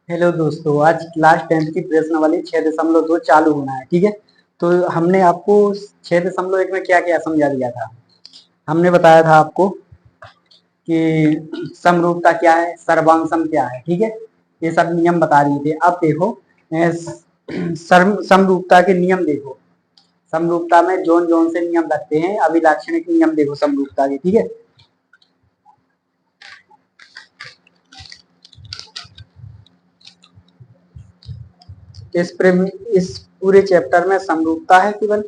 Hello दोस्तों, आज class 10th की प्रश्नावली 6.2 चालू होना है। ठीक है, तो हमने आपको 6.1 में क्या क्या समझा दिया था। हमने बताया था आपको कि समरूपता क्या है, सर्वांग क्या है। ठीक है, ये सब नियम बता दिए थे। अब देखो समरूपता के नियम देखो। समरूपता में जोन जोन से नियम लगते हैं। अभिलाक्षणिक नियम देखो समरूपता के। ठीक है, इस पूरे चैप्टर में समरूपता है केवल,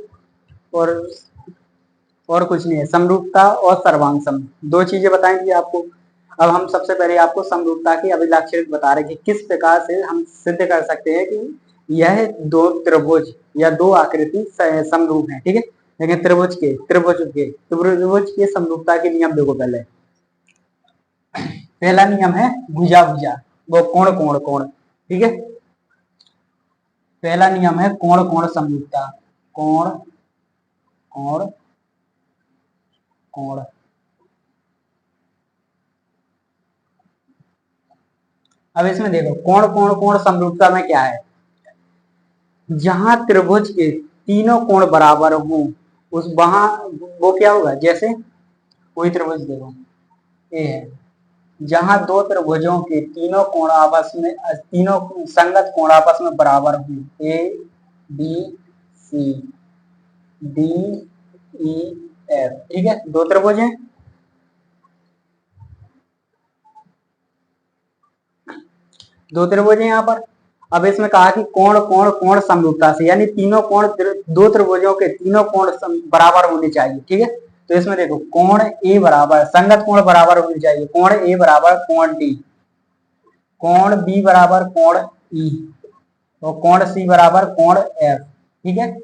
और कुछ नहीं है। समरूपता और सर्वांग दो चीजें बताएंगे आपको। अब हम सबसे पहले आपको समरूपता की अभिलाक्षणिक बता रहे हैं कि किस प्रकार से हम सिद्ध कर सकते हैं कि यह दो त्रिभुज या दो आकृति समरूप है। ठीक है, लेकिन त्रिभुज के समरूपता के नियम देखो। पहला नियम है भुजा भुजा, वो कोण कोण कोण। ठीक है, पहला नियम है कोण कोण समरूपता। कोण कोण कोण। अब इसमें देखो कोण कोण कोण समरूपता में क्या है। जहां त्रिभुज के तीनों कोण बराबर हो, उस वहां वो क्या होगा। जैसे कोई त्रिभुज देखो, ए है, जहां दो त्रिभुजों के तीनों संगत कोण आपस में बराबर हो, A B C D E F. ठीक है, दो त्रिभुज हैं, दो त्रिभुज हैं यहाँ पर। अब इसमें कहा कि कोण कोण कोण समरूपता से, यानी तीनों कोण दो त्रिभुजों के तीनों कोण बराबर होने चाहिए। ठीक है, तो इसमें देखो कोण ए बराबर, संगत कोण बराबर होने चाहिए। कोण ए बराबर कोण डी, कोण बी बराबर कोण ई, और कोण सी बराबर कोण एफ। ठीक है,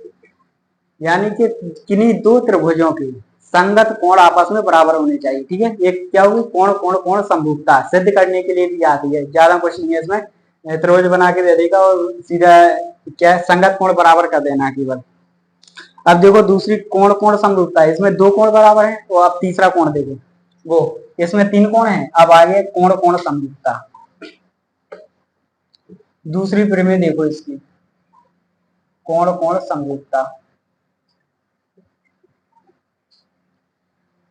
यानी कि किन्हीं दो त्रिभुजों के संगत कोण आपस में बराबर होने चाहिए। ठीक है, एक क्या होगी, कोण कोण कोण समरूपता सिद्ध करने के लिए भी आती है। ज्यादा कुछ नहीं है इसमें, त्रिभुज बना के दे देगा और सीधा क्या है, संगत कोण बराबर कर देना केवल। अब देखो दूसरी कोण कोण समरूपता है, इसमें दो कोण बराबर है। तो अब तीसरा कोण देखो, वो इसमें तीन कोण है। अब आगे कोण कोण समरूपता, दूसरी प्रमेय देखो इसकी, कोण कोण समरूपता।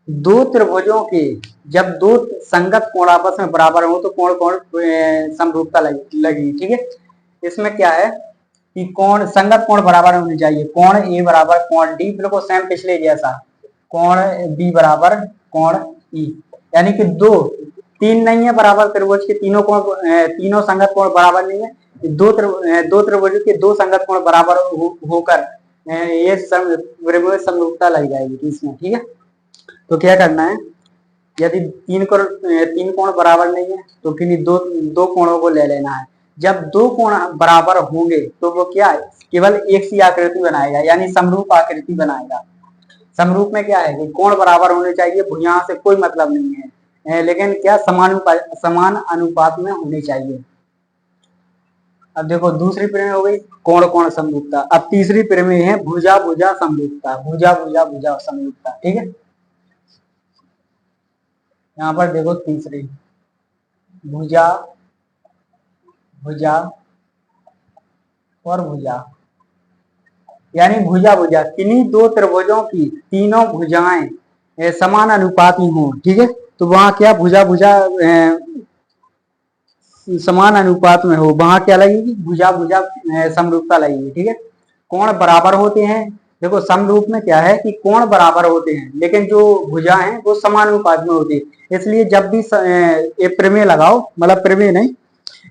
दो त्रिभुजों के जब दो संगत कोण आपस में बराबर हो तो कोण कोण समरूपता लगी। ठीक है, इसमें क्या है कि कोण संगत कोण बराबर होनी चाहिए। कोण ए बराबर कोण डी, बिल्कुल सेम पिछले जैसा। कोण बी बराबर कोण ई, यानी कि दो तीन नहीं है बराबर त्रिभुज के तीनों कोण, तीनों संगत कोण बराबर नहीं है। दो त्रिभुज के दो संगत कोण बराबर होकर ये समरूपता लग जाएगी इसमें। ठीक है, तो क्या करना है, यदि तीन कोण बराबर नहीं है तो किन्हीं दो दो कोणों को ले लेना है। जब दो कोण बराबर होंगे तो वो क्या है, केवल एक सी आकृति बनाएगा, यानी समरूप आकृति बनाएगा। समरूप में क्या है कि कोण बराबर होने चाहिए, भुजा से कोई मतलब नहीं है, लेकिन क्या समान अनुपात में होने चाहिए। अब देखो दूसरी प्रमेय हो गई कोण कोण समरूपता। अब तीसरी प्रमेय है भुजा भुजा समरूपता। भुजा भुजा भुजा समरूपता। ठीक है, यहाँ पर देखो तीसरी भुजा भुजा और भुजा, यानी भुजा भुजा किन्हीं दो त्रिभुजों की तीनों भुजाएं समान अनुपाती हों। ठीक है, तो वहां क्या भुजा भुजा समान अनुपात में हो, वहां क्या लगेगी, भुजा भुजा समरूपता लगेगी। ठीक है, कोण बराबर होते हैं। देखो समरूप में क्या है कि कोण बराबर होते हैं, लेकिन जो भुजा है वो समान अनुपात में होती है। इसलिए जब भी ये प्रमेय लगाओ, मतलब प्रमेय नहीं,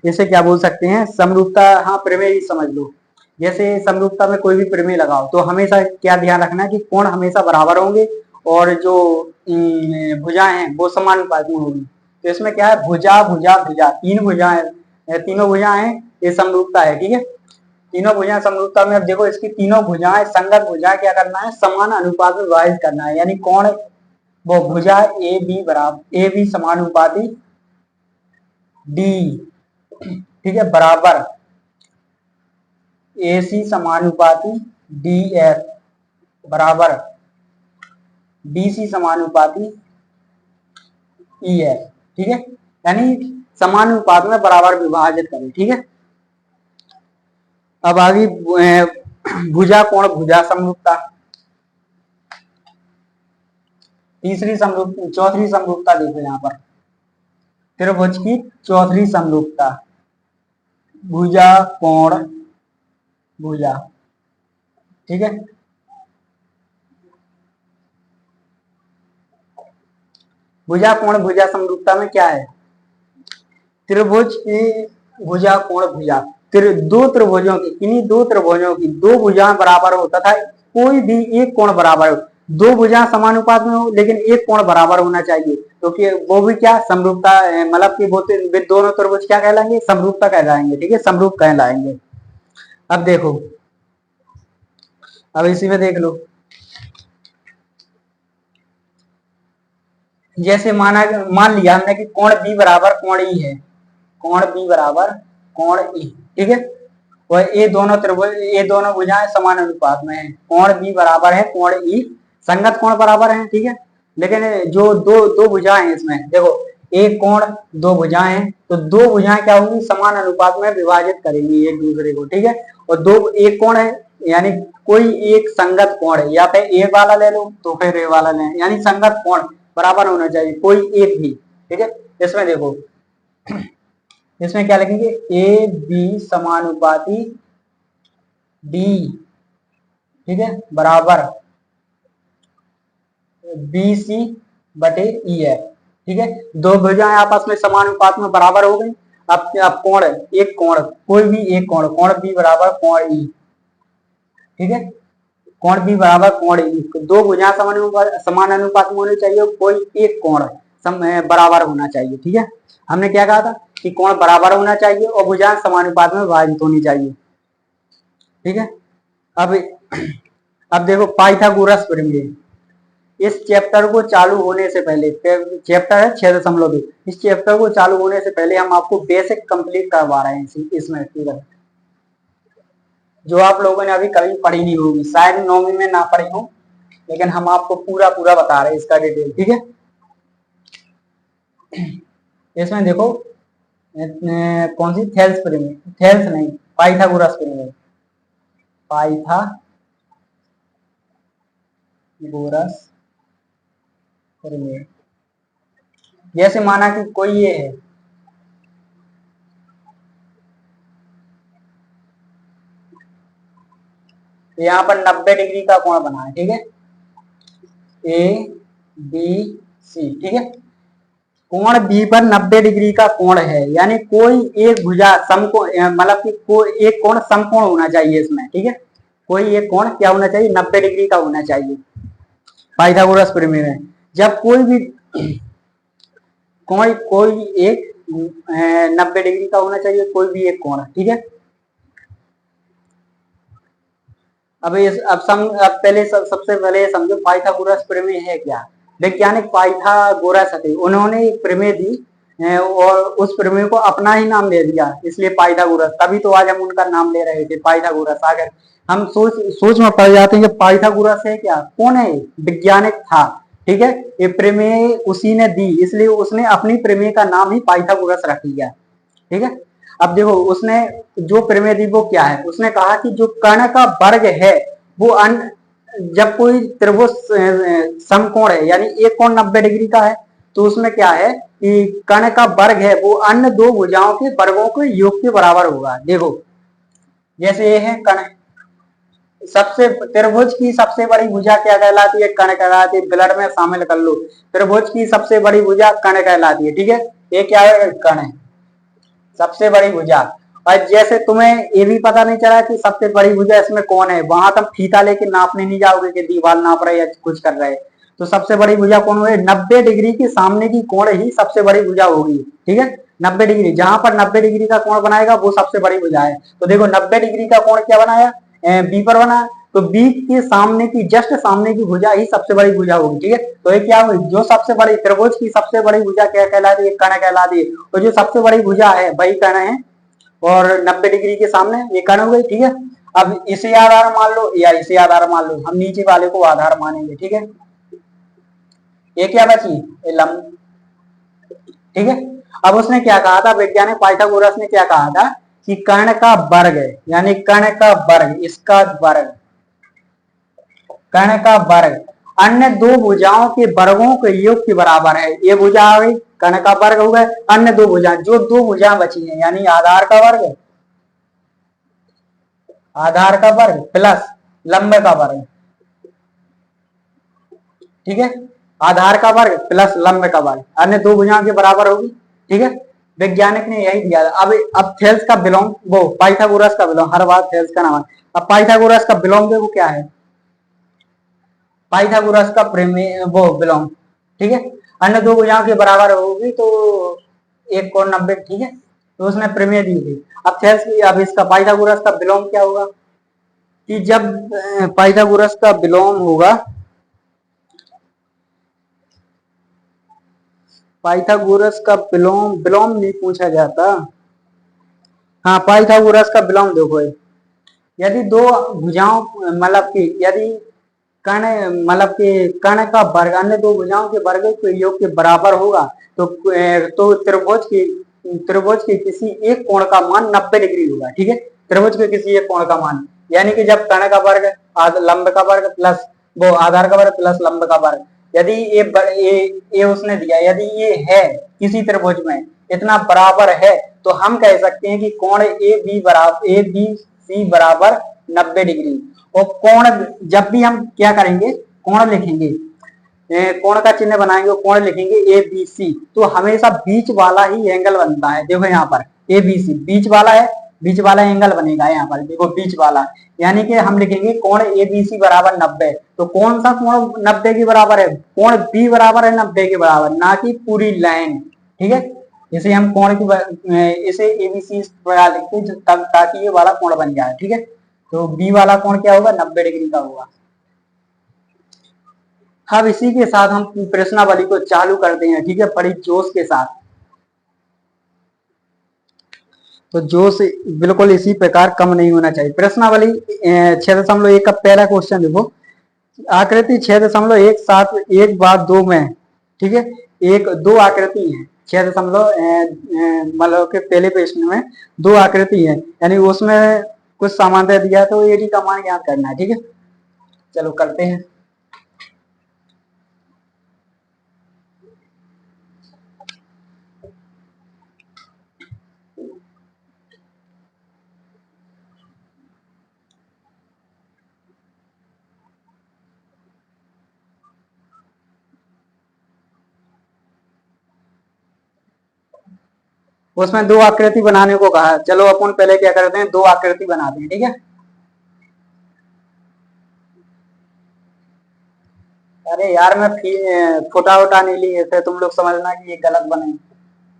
इसे क्या बोल सकते हैं, समरूपता। हाँ, प्रमेय ही समझ लो। जैसे समरूपता में कोई भी प्रमेय लगाओ तो हमेशा क्या ध्यान रखना है कि कोण हमेशा बराबर होंगे और जो भुजा हैं वो समान अनुपात में होंगी। तो इसमें क्या है, भुजा भुजा भुजा, तीन भुजा है, तीनों भुजा है, ये समरूपता है। ठीक है, तीनों भुजा समरूपता में। अब देखो इसकी तीनों भुजाएं संगत भुजाएं क्या करना है, समान अनुपात में विभाजित करना है, यानी कोण वो भुजा ए बी बराबर, ए बी समानुपाती डी। ठीक है, बराबर ए सी समानुपाती डी एफ, बराबर बी सी समानुपाती ई एफ। ठीक है, यानी समानुपात में बराबर विभाजित करें। ठीक है, अब आगे भुजा कोण भुजा समरूपता, तीसरी समरूप चौथी समरूपता देखो यहाँ पर, त्रिभुज की चौथी समरूपता, भुजा कोण भुजा। ठीक है, भुजा कोण भुजा समरूपता में क्या है, त्रिभुज की भुजा कोण भुजा, दो त्रिभुजों की, किन्हीं दो त्रिभुजों की दो भुजाएं बराबर हो तथा कोई भी एक कोण बराबर हो, दो भुजाएं समानुपात में हो लेकिन एक कोण बराबर होना चाहिए, क्योंकि तो वो भी क्या समरूपता, मतलब कि वो दोनों त्रिभुज क्या कहलाएंगे, समरूपता कहलाएंगे। ठीक है, समरूप कहलाएंगे। अब देखो, अब इसी में देख लो, जैसे मान लिया हमने कि कोण बी बराबर कोण ई है, कोण बी बराबर कोण ई। ठीक है, और ये दोनों त्रिभुज, ये दोनों भुजाएं समान अनुपात में है, कोण बी बराबर है कोण ई, संगत कोण बराबर है। ठीक है, लेकिन जो दो दो भुजाएं हैं इसमें देखो, एक कोण दो भुजाएं हैं, तो दो भुजाएं क्या होंगी, समान अनुपात में विभाजित करेंगी एक दूसरे को। ठीक है, और दो एक कोण है, यानी कोई एक संगत कोण है, या फिर ए वाला ले लो तो फिर ए वाला ले, यानी संगत कोण बराबर होना चाहिए कोई एक भी। ठीक है, इसमें देखो, इसमें क्या लिखेंगे, ए बी समानुपाती डी, ठीक है, बराबर बी सी बटे ई है। ठीक है, दो भुजाएं आपस में समानुपात में बराबर हो गई। अब कोण, एक कोण, कोई भी एक कोण, कोण बी बराबर कोण ई। ठीक है, कोण बी बराबर कोण ई, दो भुजाएं समान अनुपात में होनी चाहिए, कोई एक कोण बराबर होना चाहिए। ठीक है, हमने क्या कहा था कि कोण बराबर होना चाहिए और भुजाएं समानुपात में विभाजित होनी चाहिए। ठीक है, अब देखो पाइथागोरस प्रमेय, इस चैप्टर को चालू होने से पहले, चैप्टर है 6.2, इस चैप्टर को चालू होने से पहले हम आपको बेसिक कंप्लीट करवा रहे हैं इसमें पूरा, जो आप लोगों ने अभी कभी पढ़ी नहीं होगी, शायद 9वीं में ना पढ़ी हो, लेकिन हम आपको पूरा पूरा बता रहे हैं इसका डिटेल। ठीक है, इसमें देखो कौन सी थेल्स प्रमेय, थेल्स नहीं, पाइथागोरस प्रमेय, पाइथागोरस प्रमेय। जैसे माना कि कोई ये है, यहाँ पर 90 डिग्री का कोण बना है। ठीक है, ए बी सी। ठीक है, कोण बी पर 90 डिग्री का कोण है, यानी कोई एक भुजा समकोण, मतलब कि कोई एक कोण समकोण होना चाहिए इसमें। ठीक है, कोई एक कोण क्या होना चाहिए, 90 डिग्री का होना चाहिए पाइथागोरस प्रमेय में। जब कोई भी कोई एक 90 डिग्री का होना चाहिए, कोई भी एक कोण। ठीक है, अब सबसे पहले समझो पाइथागोरस प्रमेय है क्या। वैज्ञानिक पाइथागोरस थे, उन्होंने एक प्रमेय दी और उस प्रमेय को अपना ही नाम दे दिया, इसलिए पाइथागोरस, तभी तो आज हम उनका नाम ले रहे थे पाइथागोरस। अगर हम सोच में पड़ जाते हैं कि पाइथागोरस है क्या, कौन है, वैज्ञानिक था। ठीक है, ये प्रमेय उसी ने दी, इसलिए उसने अपनी प्रमेय का नाम ही पाइथागोरस रख लिया। ठीक है, अब देखो उसने जो प्रमेय दी वो क्या है, उसने कहा कि जो कर्ण का वर्ग है वो जब कोई त्रिभुज समकोण है, यानी एक कोण 90 डिग्री का है, तो उसमें क्या है कि कर्ण का वर्ग है वो अन्य दो भुजाओं के वर्गों के योग के बराबर होगा। देखो जैसे ये है कर्ण, सबसे त्रिभुज की सबसे बड़ी भुजा क्या कहलाती है, कर्ण कहलाती है। ब्लड में शामिल कर लो, त्रिभुज की सबसे बड़ी भुजा कर्ण कहलाती है। ठीक है, ये क्या है, कर्ण है सबसे बड़ी भुजा। और जैसे तुम्हें ये भी पता नहीं चला कि सबसे बड़ी भुजा इसमें कौन है, वहां तुम फीता लेके नापने नहीं जाओगे कि दीवार नाप रहे या कुछ कर रहे, तो सबसे बड़ी भुजा कौन हुई, 90 डिग्री के सामने की कोण ही सबसे बड़ी भुजा होगी। ठीक है, 90 डिग्री, जहां पर 90 डिग्री का कोण बनाएगा वो सबसे बड़ी भुजा है। तो देखो 90 डिग्री का कोण क्या बनाया, बी पर बना, तो बी के सामने की, जस्ट सामने की भुजा ही सबसे बड़ी भुजा होगी। ठीक है, तो ये क्या हुई, जो सबसे बड़ी त्रिभुज की सबसे बड़ी भुजा क्या कहलाती है, कर्ण कहलाती है, और जो सबसे बड़ी भुजा है वही कर्ण है, और 90 डिग्री के सामने ये कर्ण हो गई। ठीक है, अब इसे आधार मान लो या इसे आधार मान लो, हम नीचे वाले को आधार मानेंगे। ठीक है, ये क्या बची, ये लंब। ठीक है, अब उसने क्या कहा था, वैज्ञानिक पाइथागोरस ने क्या कहा था कि कर्ण का वर्ग है, यानी कर्ण का वर्ग, इसका वर्ग, कर्ण का वर्ग अन्य दो भुजाओं के वर्गों के योग के बराबर है। ये भुजा आ गई, कर्ण का वर्ग हो गया, अन्य दो भुजा, जो दो भुजा बची हैं, यानी आधार का वर्ग, आधार का वर्ग प्लस लंब का वर्ग, ठीक है, आधार का वर्ग प्लस लंब का वर्ग, अन्य दो भुजाओं के बराबर होगी, ठीक है। वैज्ञानिक ने यही दिया। अब थेल्स का विलोम, वो पाइथागोरस का विलोम, हर बार थेल्स का नाम है। अब पाइथागोरस का विलोम देखो क्या है, पाइथागोरस का प्रमेय वो विलोम, ठीक है, अन्य दो भुजाओं के बराबर होगी तो एक कोण 90, ठीक है, तो उसने प्रमेय दी थी। अब थेल्स की, अब इसका पाइथागोरस का विलोम क्या होगा कि जब पाइथागोरस का विलोम होगा, पाइथागोरस का विलोम, विलोम नहीं पूछा जाता, हाँ पाइथागोरस का विलोम देखो, यदि दो भुजाओं, मतलब कि यदि कर्ण, मतलब कि कर्ण का वर्ग अन्य दो भुजाओं के वर्ग के योग के बराबर होगा तो त्रिभुज के किसी एक कोण का मान 90 डिग्री होगा, ठीक है, त्रिभुज के किसी एक कोण का मान, यानी कि जब कर्ण का वर्ग लंब का वर्ग प्लस वो आधार का वर्ग प्लस लंब का वर्ग, यदि ये उसने दिया, यदि ये है किसी त्रिभुज में इतना बराबर है, तो हम कह सकते हैं कि कोण ए बी सी बराबर 90 डिग्री। और कोण, जब भी हम क्या करेंगे, कोण लिखेंगे, कोण का चिन्ह बनाएंगे और कोण लिखेंगे ए बी सी, तो हमेशा बीच वाला ही एंगल बनता है। देखो यहाँ पर ए बी सी बीच वाला है, बीच वाला एंगल बनेगा यहाँ पर, देखो बीच वाला, यानी कि हम लिखेंगे कोण ए बी सी बराबर 90। तो कौन सा कोण 90 के बराबर है, कोण बी बराबर है 90 के बराबर, ना कि पूरी लाइन, ठीक है। इसे हम कोण की, इसे एबीसी इस प्रकार लिखते हैं ताकि ये वाला कोण बन जाए, ठीक है। तो बी वाला कोण क्या होगा, 90 डिग्री का होगा। अब इसी के साथ हम प्रश्नावली को चालू करते हैं, ठीक है, बड़ी जोश के साथ। तो जोश बिल्कुल इसी प्रकार कम नहीं होना चाहिए। प्रश्नावली 6.1 का पहला क्वेश्चन देखो, आकृति 6.172 में, ठीक है, एक दो आकृति है 6 मतलब के पहले प्रश्न में दो आकृति है, यानी उसमें कुछ समानता दिया है, तो एडी का मान ज्ञात करना है, ठीक है। चलो करते हैं। उसमें दो आकृति बनाने को कहा, चलो अपन पहले क्या करते हैं, दो आकृति बनाते हैं, ठीक है। अरे यार मैं फुटा उटा नहीं ली ऐसे तुम लोग समझना कि ये गलत बने,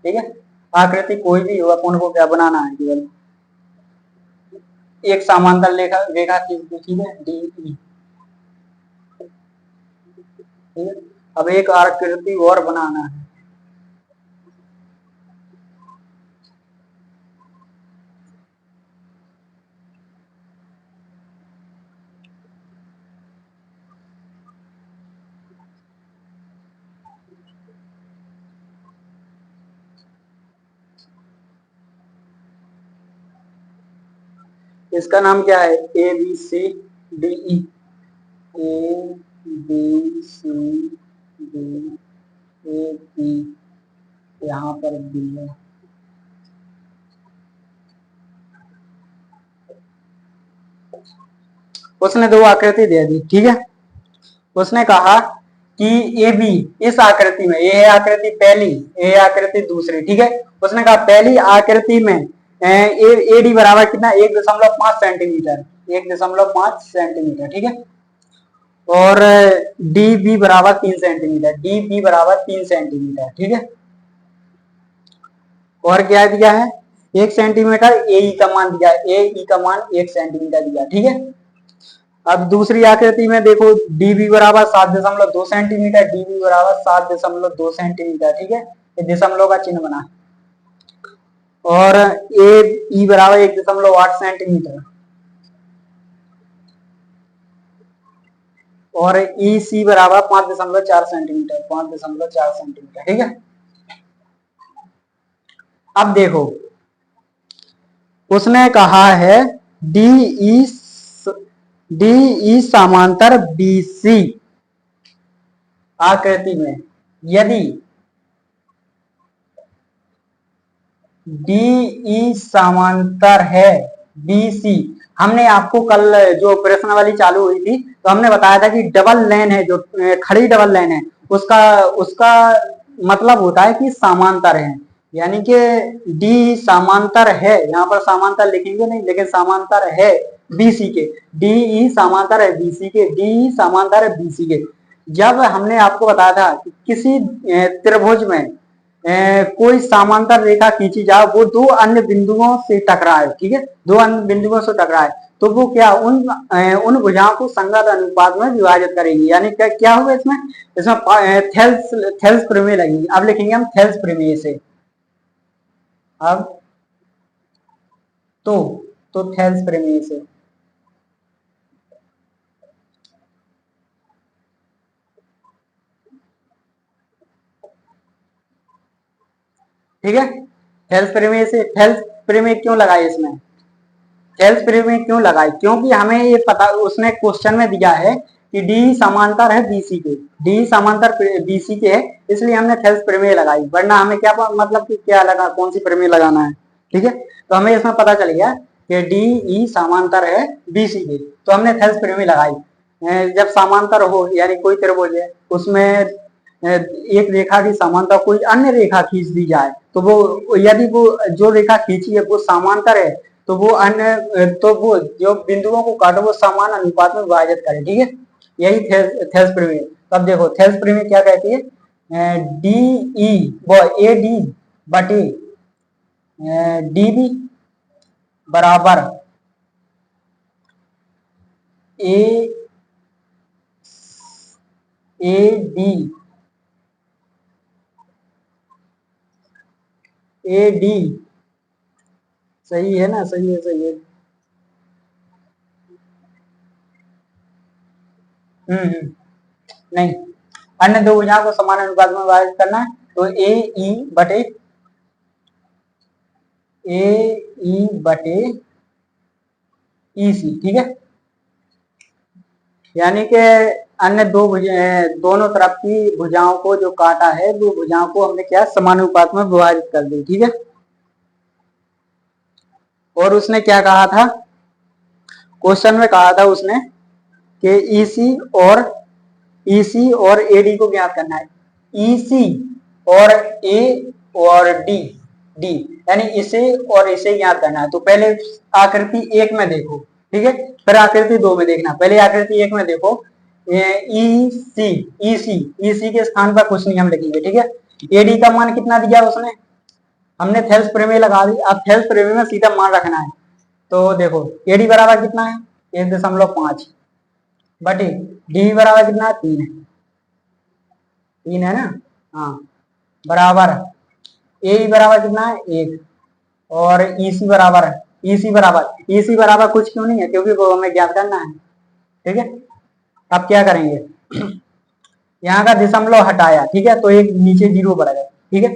ठीक है। आकृति कोई भी हो, अपन को क्या बनाना है, केवल एक समांतर रेखा रेखा खींच, ठीक है, डी ई, ठीक है। अब एक आकृति और बनाना है, इसका नाम क्या है, A B C D E, A B C D, A B, यहाँ पर बी है। उसने दो आकृति दे दी, ठीक है। उसने कहा कि ए बी, इस आकृति में, ये आकृति पहली, ये आकृति दूसरी, ठीक है। उसने कहा पहली आकृति में ए डी बराबर कितना, 1.5 सेंटीमीटर, 1.5 सेंटीमीटर, ठीक है। और डी बी बराबर 3 सेंटीमीटर, डी बी बराबर 3 सेंटीमीटर, ठीक है। और क्या दिया है, 1 सेंटीमीटर ए ई का मान दिया, ए ई का मान 1 सेंटीमीटर दिया, ठीक है। अब दूसरी आकृति में देखो, डी बी बराबर 7.2 सेंटीमीटर, डी बी बराबर 7.2 सेंटीमीटर, ठीक है, ये दशमलव का चिन्ह बना। और ए ई बराबर 1.8 सेंटीमीटर, और ई सी बराबर 5.4 सेंटीमीटर, 5.4 सेंटीमीटर, ठीक है। अब देखो, उसने कहा है डी ई डी ई समांतर बीसी आकृति में यदि डीई समांतर है बीसी। हमने आपको कल जो प्रश्नावली चालू हुई थी तो हमने बताया था कि डबल लाइन है, जो खड़ी डबल लाइन है, उसका उसका मतलब होता है कि समांतर है। यानी कि डी समांतर है, यहाँ पर समांतर लिखेंगे नहीं लेकिन समांतर है बीसी के। डीई समांतर है बीसी के, डीई समांतर है बीसी के। जब हमने आपको बताया था कि किसी त्रिभुज में कोई समांतर रेखा खींची जाए, वो दो अन्य बिंदुओं से टकराए, ठीक है, दो अन्य बिंदुओं से टकराए, तो वो क्या उन भुजाओं को संगत अनुपात में विभाजित करेगी। यानी क्या क्या होगा इसमें, थेल्स प्रमेय लगेगी। अब लिखेंगे हम थेल्स प्रमेय से। अब तो थेल्स प्रमेय से, ठीक है। थेल्स प्रमेय से, थेल्स प्रमेय क्यों लगाए इसमें, थेल्स प्रमेय क्यों लगाई, क्योंकि हमें ये पता, उसने क्वेश्चन में दिया है कि डी समांतर है बीसी के, डी समांतर बीसी के है, इसलिए हमने थेल्स प्रमेय लगाई। वरना हमें क्या मतलब कि क्या लगा, कौन सी प्रमेय लगाना है, ठीक है। तो हमें इसमें पता चल गया कि डी ई समांतर है बीसी के, तो हमने थेल्स प्रमेय लगाई। जब समांतर हो यानी कोई त्रिभुज है, उसमें एक रेखा की समांतर कोई अन्य रेखा खींच दी जाए, तो वो यदि वो जो रेखा खींची है वो समांतर है, तो वो अन्य तो वो जो बिंदुओं को काटो वो समान अनुपात में विभाजित करें, ठीक है। यही थेल्स प्रमेय। तब देखो थेल्स प्रमेय क्या कहती है, डी ई वो ए डी बटे डी बी बराबर ए ए डी ए डी, सही है ना, सही है, सही है। नहीं, अन्य दो भुजाओं को समान अनुपात में विभाजित करना है, तो ए ई बटे ए ई बटे ई सी, ठीक है। यानी कि अन्य दो दोनों तरफ की भुजाओं को जो काटा है, वो भुजाओं को हमने क्या समानुपात में विभाजित कर दी, ठीक है। और उसने क्या कहा था, क्वेश्चन में कहा था उसने कि ईसी और एडी को ज्ञात करना है। ईसी और ए और डी डी यानी इसे और इसे ज्ञात करना है। तो पहले आकृति एक में देखो, ठीक है, फिर आकृति दो में देखना। पहले आकृति एक में देखो, ईसी के स्थान पर कुछ नहीं हम लिखेंगे, ठीक है। एडी का मान कितना दिया उसने, हमने थेल्स प्रमेय लगा दी। अब थेल्स प्रमेय में सीधा मान रखना है। तो देखो एडी बराबर कितना है, 1.5 बटे डी बराबर कितना है, 3 है, 3 है ना, हाँ, बराबर ए बराबर कितना है, 1। और ईसी बराबर कुछ क्यों नहीं है, क्योंकि वो हमें ज्ञात करना है, ठीक है। अब क्या करेंगे, यहाँ का दशमलव हटाया, ठीक है, तो एक नीचे जीरो बढ़ गया, ठीक है।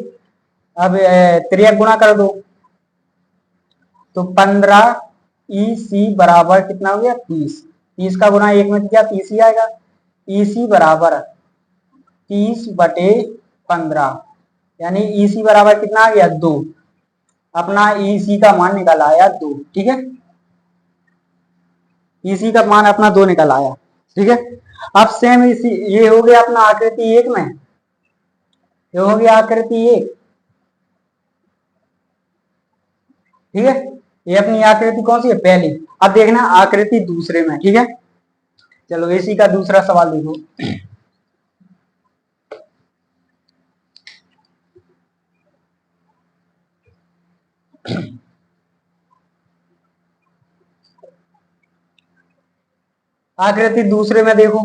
अब त्रिया गुणा कर दो, तो 15 ई सी बराबर कितना हो गया, 30। 30 का गुणा एक में किया 30 ही आएगा। ई सी बराबर 30/15, यानी ई सी बराबर कितना आ गया, 2। अपना ई सी का मान निकल आया 2, ठीक है। ई सी का मान अपना 2 निकल आया, ठीक है। अब सेम इसी ये हो गया अपना आकृति एक में, ये हो गया आकृति एक, ठीक है। ये अपनी आकृति कौन सी है, पहली। अब देखना आकृति दूसरे में, ठीक है। चलो इसी का दूसरा सवाल देखो। आकृति दूसरे में देखो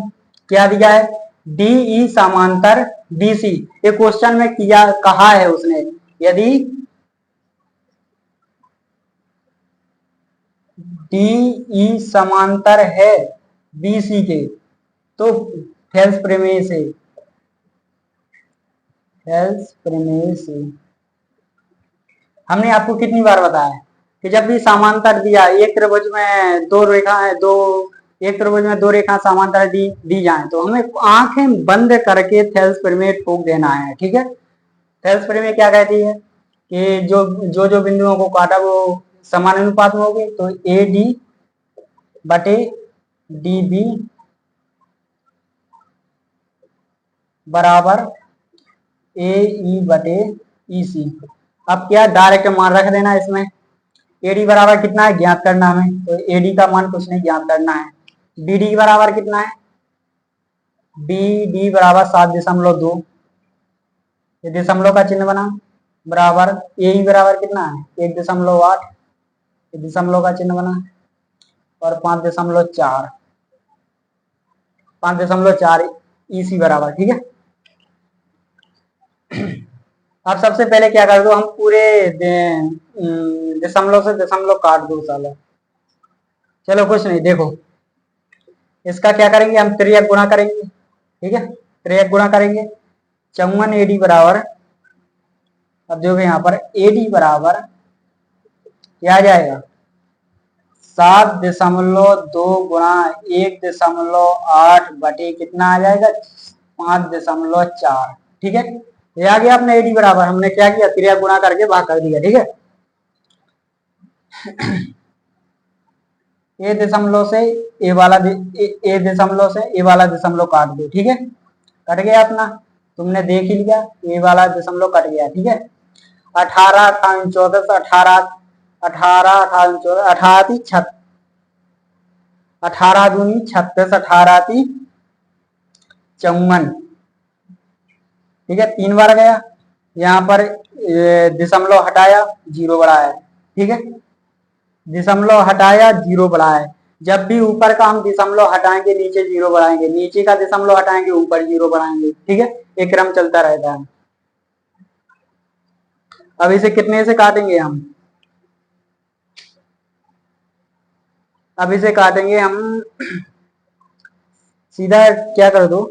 क्या दिया है, डीई समांतर बीसी। ये क्वेश्चन में किया कहा है उसने, यदि डीई समांतर है बीसी के, तो थेल्स प्रमेय से, थेल्स प्रमेय से हमने आपको कितनी बार बताया कि जब भी समांतर दिया, एक त्रिभुज में दो रेखा है, एक त्रिभुज में दो रेखा समांतर दी जाए तो हमें आंखें बंद करके थेल्स प्रमेय ठोक देना है। ठीक है, थेल्स प्रमेय क्या कहती है कि जो बिंदुओं को काटा वो समान अनुपात में होंगे, तो ए डी बटे डी बी बराबर ए ई बटे ई सी। अब क्या डायरेक्ट मान रख देना इसमें, एडी बराबर कितना है ज्ञात करना हमें, तो एडी का मान कुछ नहीं ज्ञात करना है। डी डी बराबर कितना है, डी डी बराबर 7.2, ये दशमलव का चिन्ह बना, बराबर ए बराबर कितना है 1.8, दशमलव का चिन्ह बना, और 5.4, 5.4 ईसी बराबर। ठीक है, अब सबसे पहले क्या कर दो, हम पूरे दशमलव से दशमलव काट दो साला। चलो कुछ नहीं, देखो इसका क्या करेंगे, हम त्रियक गुणा करेंगे। ठीक है, त्रियक गुणा करेंगे, 54 एडी बराबर, अब देखो यहाँ पर एडी बराबर क्या आ जाएगा 7.2 गुणा 1.8 बटे कितना आ जाएगा 5.4। ठीक है, ये आ गया अपना एडी बराबर, हमने क्या किया त्रियक गुणा करके भाग कर दिया। ठीक है, ए दशमलव से ए वाला दशमलव काट दो। ठीक है, कट गया अपना, तुमने देख ही लिया, ए वाला दशमलव कट गया। ठीक है, 18 18 14 18 18 18 14 18 18 दूनी 36 18 54। ठीक है, 3 बार गया, यहाँ पर दशमलव हटाया जीरो बढ़ाया। ठीक है, दशमलव हटाया जीरो बढ़ाया, जब भी ऊपर का हम दशमलव हटाएंगे नीचे जीरो बढ़ाएंगे, नीचे का दशमलव हटाएंगे ऊपर जीरो बढ़ाएंगे। ठीक है, एक क्रम चलता रहता है। अब इसे कितने से काटेंगे हम, अब इसे काटेंगे हम सीधा क्या कर दो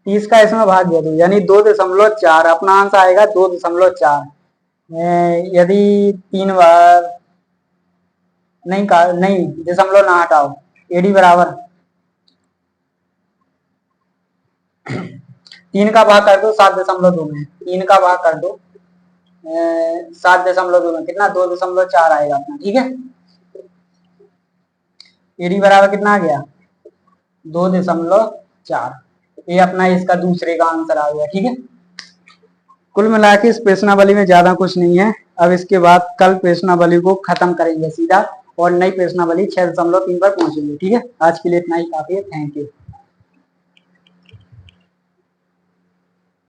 30 का इसमें भाग दे दो, यानी 2.4, अपना आंसर आएगा 2.4। यदि 3 बार नहीं दशमलव ना हटाओ, एडी बराबर 3 का भाग कर दो 7.2 में, 3 का भाग कर दो 7.2 में, कितना 2.4 आएगा अपना। ठीक है, एडी बराबर कितना आ गया 2.4, ये अपना इसका दूसरे का आंसर आ गया। ठीक है, कुल मिला के इस प्रश्नावली में ज्यादा कुछ नहीं है। अब इसके बाद कल प्रश्नावली को खत्म करेंगे सीधा, और नई प्रश्नावली 6.3 पर पहुंचेंगे। ठीक है, आज के लिए इतना ही काफी है, थैंक यू।